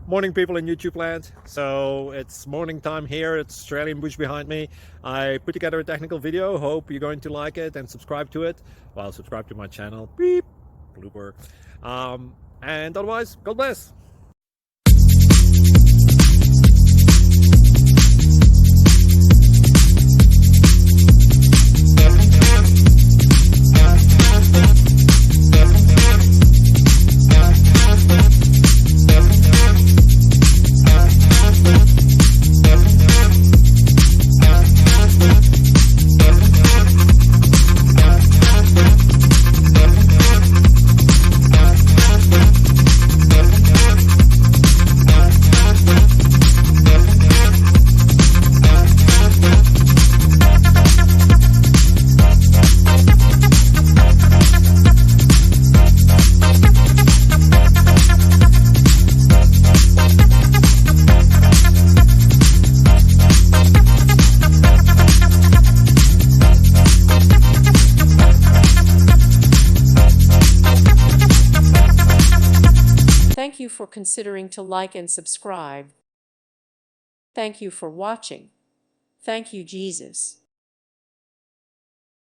Morning, people in YouTube land. So it's morning time here. It's Australian bush behind me. I put together a technical video. Hope you're going to like it and subscribe to it. Well, subscribe to my channel. Beep. Blooper. And otherwise, God bless. Thank you for considering to like and subscribe. Thank you for watching. Thank you, Jesus.